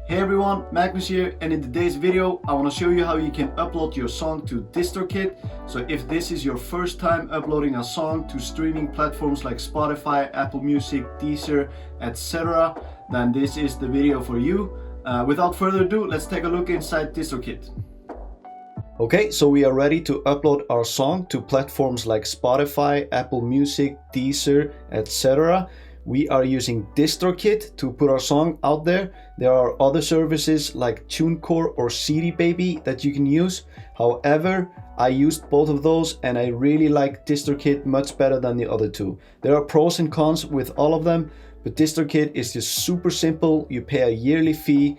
Hey everyone, Magnus here, and in today's video I want to show you how you can upload your song to Distrokid. So if this is your first time uploading a song to streaming platforms like Spotify, Apple Music, Deezer, etc., then this is the video for you. Without further ado, let's take a look inside Distrokid. Okay, so we are ready to upload our song to platforms like Spotify, Apple Music, Deezer, etc. We are using Distrokid to put our song out there. There are other services like TuneCore or CD Baby that you can use. However, I used both of those and I really like Distrokid much better than the other two. There are pros and cons with all of them, but Distrokid is just super simple. You pay a yearly fee.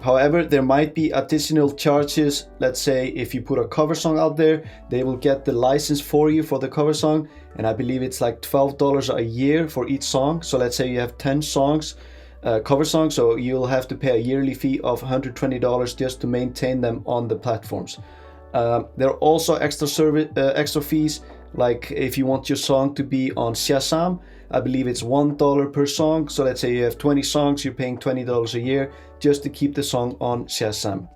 However, there might be additional charges. Let's say if you put a cover song out there, they will get the license for you for the cover song, and I believe it's like $12 a year for each song. So let's say you have 10 songs, cover songs, so you'll have to pay a yearly fee of $120 just to maintain them on the platforms. There are also extra fees, like if you want your song to be on Shazam, I believe it's $1 per song. So let's say you have 20 songs, you're paying $20 a year just to keep the song on Shazam.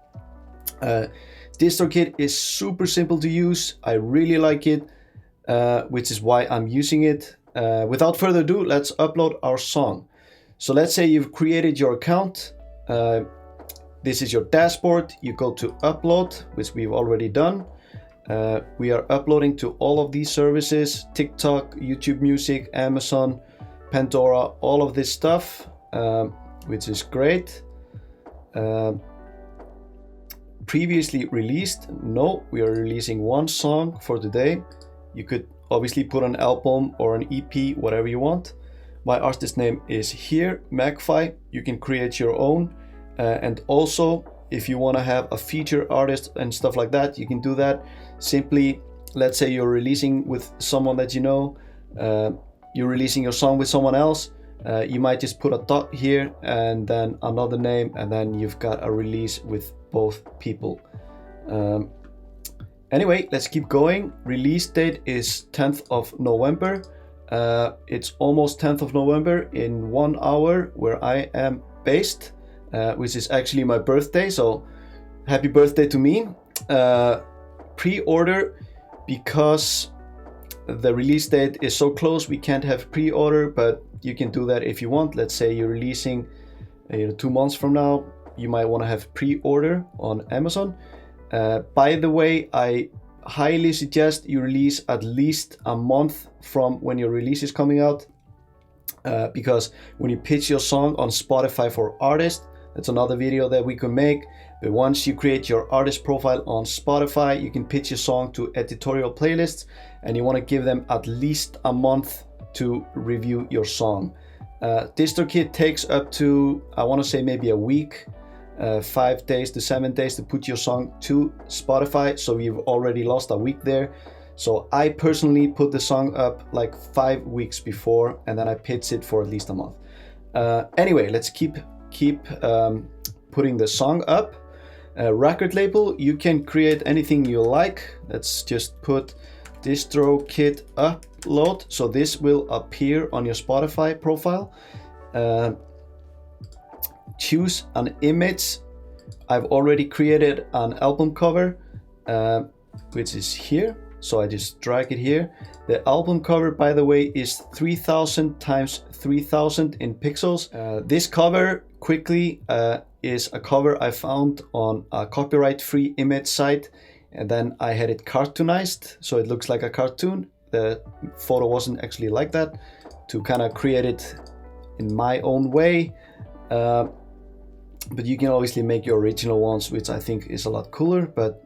Distrokid is super simple to use. I really like it, which is why I'm using it. Without further ado, let's upload our song. So let's say you've created your account. This is your dashboard. You go to upload, which we've already done. We are uploading to all of these services: TikTok, YouTube Music, Amazon, Pandora, all of this stuff, which is great. Previously released, no, we are releasing one song for today. You could obviously put an album or an EP, whatever you want. My artist name is here, Magpie. You can create your own, and also if you want to have a feature artist and stuff like that, you can do that. Simply, let's say you're releasing with someone that you know, you're releasing your song with someone else, you might just put a dot here and then another name, and then you've got a release with both people. Anyway, let's keep going. Release date is 10th of November. It's almost 10th of November in 1 hour where I am based, which is actually my birthday, so happy birthday to me. Pre-order, because the release date is so close, we can't have pre-order, but you can do that if you want. Let's say you're releasing 2 months from now, you might want to have pre-order on Amazon. By the way, I highly suggest you release at least a month from when your release is coming out, because when you pitch your song on Spotify for artists, that's another video that we can make. But once you create your artist profile on Spotify, you can pitch your song to editorial playlists, and you want to give them at least a month to review your song. Distrokid takes up to, I want to say maybe a week, 5 days to 7 days to put your song to Spotify. So you've already lost a week there. So I personally put the song up like 5 weeks before, and then I pitch it for at least a month. Anyway, let's keep putting the song up. Record label, you can create anything you like. Let's just put Distrokid upload, so this will appear on your Spotify profile. Choose an image. I've already created an album cover, which is here, so I just drag it here. The album cover, by the way, is 3000 times 3000 in pixels. This cover, quickly, is a cover I found on a copyright-free image site, and then I had it cartoonized, so it looks like a cartoon. The photo wasn't actually like that, to kind of create it in my own way. But you can obviously make your original ones, which I think is a lot cooler, but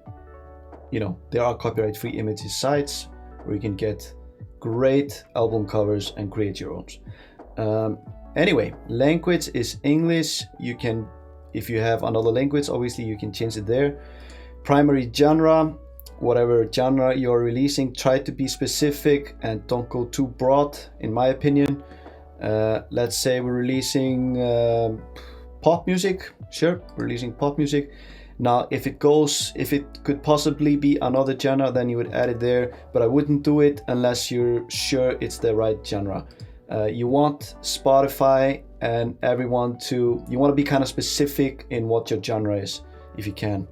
you know, there are copyright-free images sites where you can get great album covers and create your own. Anyway, language is English. You can, if you have another language, obviously you can change it there. Primary genre, whatever genre you're releasing, try to be specific and don't go too broad, in my opinion. Let's say we're releasing pop music. Sure, we're releasing pop music. Now, if it could possibly be another genre, then you would add it there, but I wouldn't do it unless you're sure it's the right genre. You want Spotify and everyone to, you want to be kind of specific in what your genre is, if you can.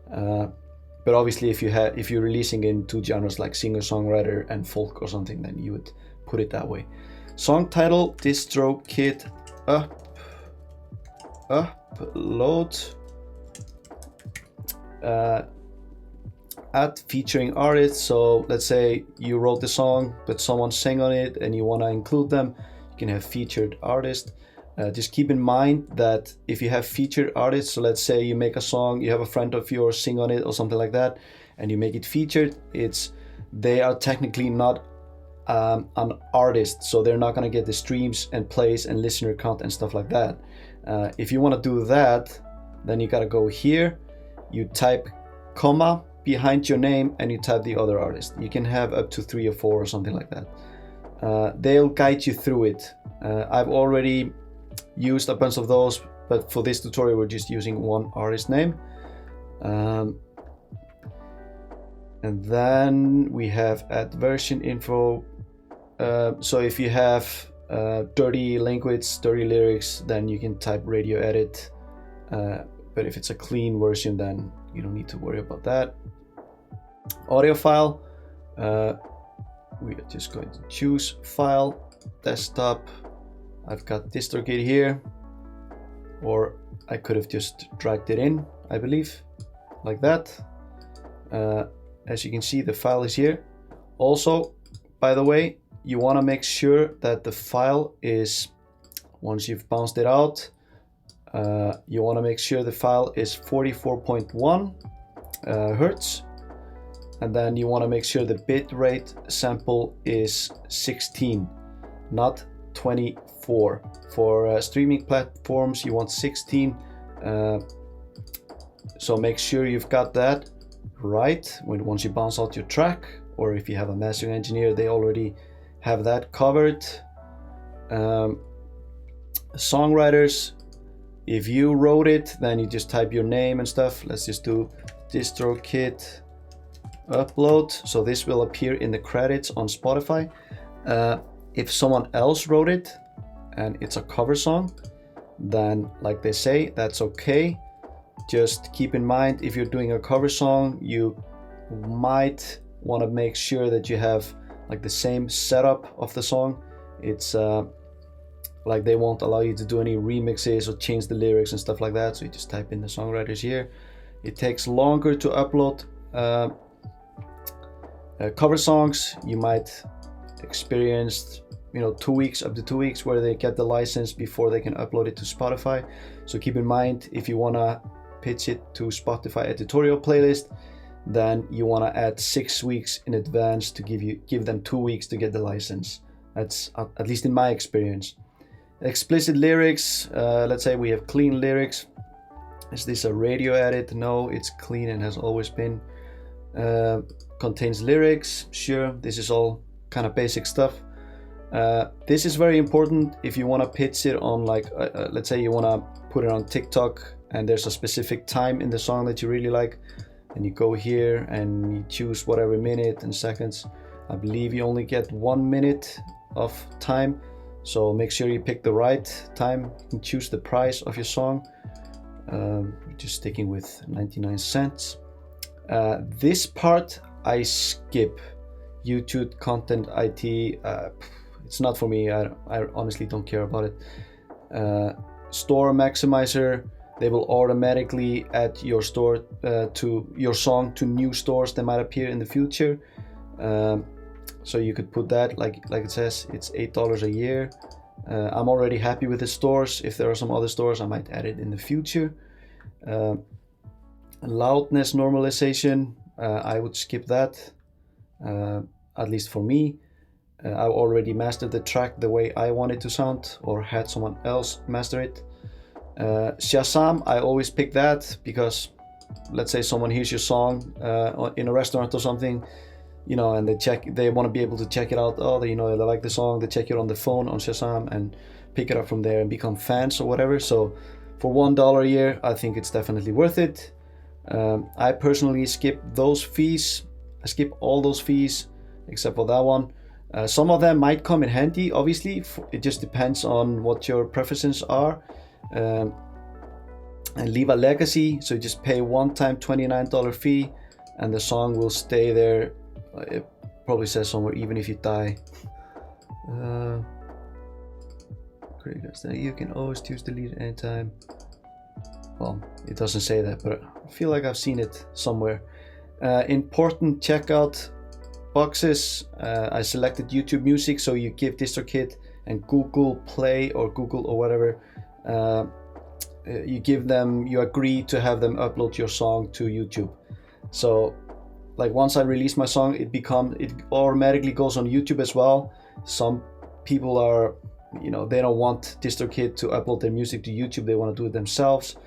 But obviously if you're releasing in two genres like singer-songwriter and folk or something, then you would put it that way. Song title, Distrokid upload. Add featuring artists. So let's say you wrote the song but someone sang on it and you want to include them, you can have featured artist. Just keep in mind that if you have featured artists, so let's say you make a song, you have a friend of yours sing on it or something like that, and you make it featured, they are technically not an artist, so they're not going to get the streams and plays and listener count and stuff like that. If you want to do that, then you gotta go here, you type comma behind your name and you type the other artist. You can have up to 3 or 4 or something like that. They'll guide you through it. I've already used a bunch of those, but for this tutorial we're just using one artist name. And then we have add version info. So if you have dirty language, dirty lyrics, then you can type radio edit. But if it's a clean version, then you don't need to worry about that. Audio file, we are just going to choose file, desktop. I've got Distrokid here, or I could have just dragged it in, I believe, like that. As you can see, the file is here. Also, by the way, you want to make sure that the file is, once you've bounced it out, you want to make sure the file is 44.1 hertz, and then you want to make sure the bit rate sample is 16, not 24. For streaming platforms you want 16, so make sure you've got that right once you bounce out your track, or if you have a mastering engineer, they already have that covered. Songwriters, if you wrote it, then you just type your name and stuff. Let's just do Distrokid upload, so this will appear in the credits on Spotify. If someone else wrote it and it's a cover song, then like they say, that's okay. Just keep in mind, if you're doing a cover song, you might want to make sure that you have like the same setup of the song. It's like they won't allow you to do any remixes or change the lyrics and stuff like that, so you just type in the songwriters here. It takes longer to upload cover songs. You might experience, 2 weeks, up to 2 weeks, where they get the license before they can upload it to Spotify. So keep in mind, if you want to pitch it to Spotify editorial playlist, then you want to add 6 weeks in advance to give them 2 weeks to get the license. That's at least in my experience. Explicit lyrics, let's say we have clean lyrics. Is this a radio edit? No, it's clean and has always been. Contains lyrics, sure, this is all kind of basic stuff. This is very important if you want to pitch it on, like, let's say you want to put it on TikTok and there's a specific time in the song that you really like, and you go here and you choose whatever minute and seconds. I believe you only get 1 minute of time, so make sure you pick the right time and choose the price of your song. Just sticking with 99 cents. This part I skip. YouTube content IT, it's not for me. I honestly don't care about it. Store maximizer, they will automatically add your store to your song to new stores that might appear in the future. So you could put that, like it says, it's $8 a year. I'm already happy with the stores. If there are some other stores, I might add it in the future. Loudness normalization, I would skip that, at least for me. I already mastered the track the way I want it to sound, or had someone else master it. Shazam, I always pick that because, let's say someone hears your song in a restaurant or something, and they want to be able to check it out. Oh, they like the song, they check it on the phone on Shazam and pick it up from there and become fans or whatever. So for $1 a year, I think it's definitely worth it. I personally skip those fees. I skip all those fees except for that one. Some of them might come in handy, obviously. It just depends on what your preferences are. And leave a legacy, so you just pay one-time $29 fee and the song will stay there. It probably says somewhere, even if you die. You can always choose to delete anytime. Well, it doesn't say that, but I feel like I've seen it somewhere. Important checkout boxes. I selected YouTube Music, so you give Distrokid and Google Play or Google or whatever. You agree to have them upload your song to YouTube. So like once I release my song, it automatically goes on YouTube as well. Some people are, they don't want Distrokid to upload their music to YouTube, they want to do it themselves.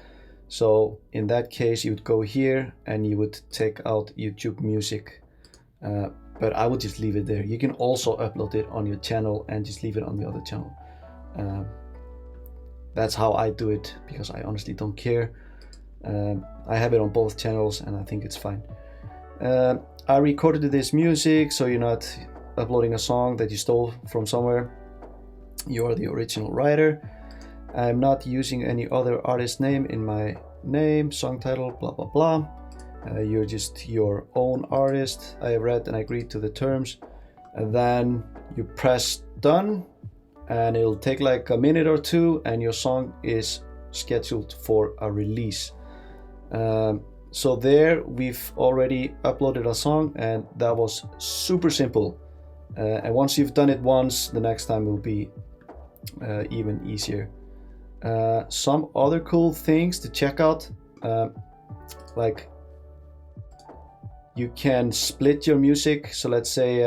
So in that case, you would go here and you would take out YouTube Music. But I would just leave it there. You can also upload it on your channel and just leave it on the other channel. That's how I do it, because I honestly don't care. I have it on both channels and I think it's fine. I recorded this music, so you're not uploading a song that you stole from somewhere. You are the original writer. I'm not using any other artist name in my name, song title, blah blah blah. You're just your own artist. I have read and agreed to the terms. And then you press done, and it'll take like a minute or two, and your song is scheduled for a release. So there we've already uploaded a song, and that was super simple. And once you've done it once, the next time will be even easier. Some other cool things to check out, like you can split your music. So let's say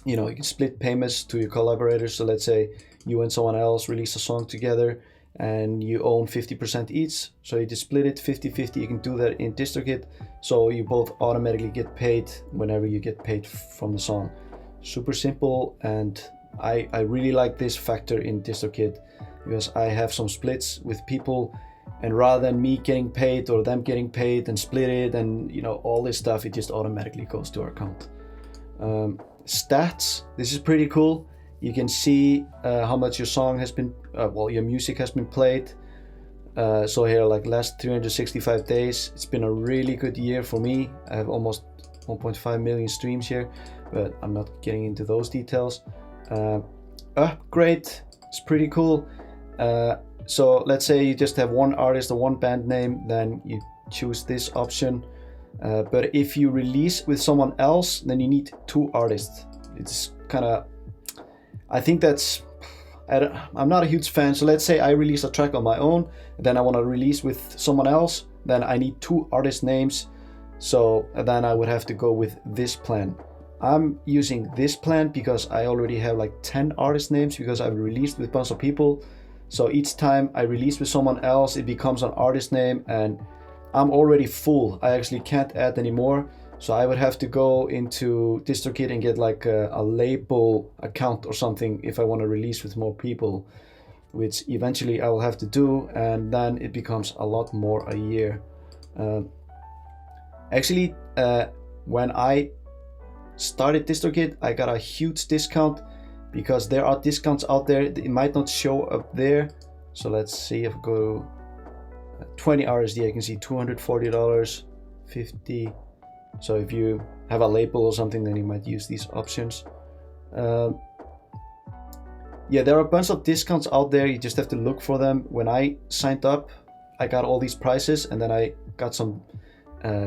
you can split payments to your collaborators. So let's say you and someone else release a song together and you own 50% each. So you just split it 50-50. You can do that in Distrokid. So you both automatically get paid whenever you get paid from the song. Super simple, and I really like this factor in Distrokid, because I have some splits with people, and rather than me getting paid or them getting paid and split it and all this stuff, it just automatically goes to our account. Stats, this is pretty cool. You can see how much your song has been, your music has been played. So here, like last 365 days, it's been a really good year for me. I have almost 1.5 million streams here, but I'm not getting into those details. Upgrade, it's pretty cool. So let's say you just have one artist or one band name, then you choose this option. But if you release with someone else, then you need two artists. It's kind of, I think I'm not a huge fan. So let's say I release a track on my own, then I want to release with someone else, then I need two artist names. So then I would have to go with this plan. I'm using this plan because I already have like 10 artist names, because I've released with a bunch of people. So each time I release with someone else, it becomes an artist name, and I'm already full. I actually can't add any more. So I would have to go into Distrokid and get like a label account or something if I want to release with more people, which eventually I will have to do, and then it becomes a lot more a year. Actually, when I started Distrokid, I got a huge discount, because there are discounts out there. It might not show up there. So let's see if I go 20 RSD, I can see $240, 50. So if you have a label or something, then you might use these options. Yeah, there are a bunch of discounts out there. You just have to look for them. When I signed up, I got all these prices, and then I got some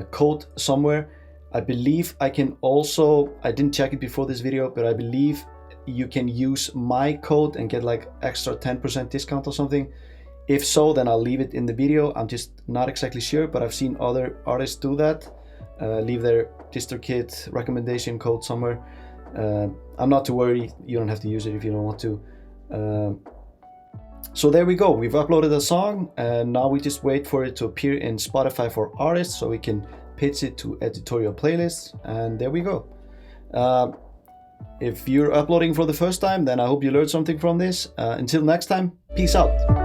code somewhere. I believe I can also, I didn't check it before this video, but I believe you can use my code and get like extra 10% discount or something. If so, then I'll leave it in the video. I'm just not exactly sure, but I've seen other artists do that. Leave their Distrokid recommendation code somewhere. I'm not too worried. You don't have to use it if you don't want to. So there we go. We've uploaded a song, and now we just wait for it to appear in Spotify for artists, so we can pitch it to editorial playlists, and there we go. If you're uploading for the first time, then I hope you learned something from this. Until next time, peace out.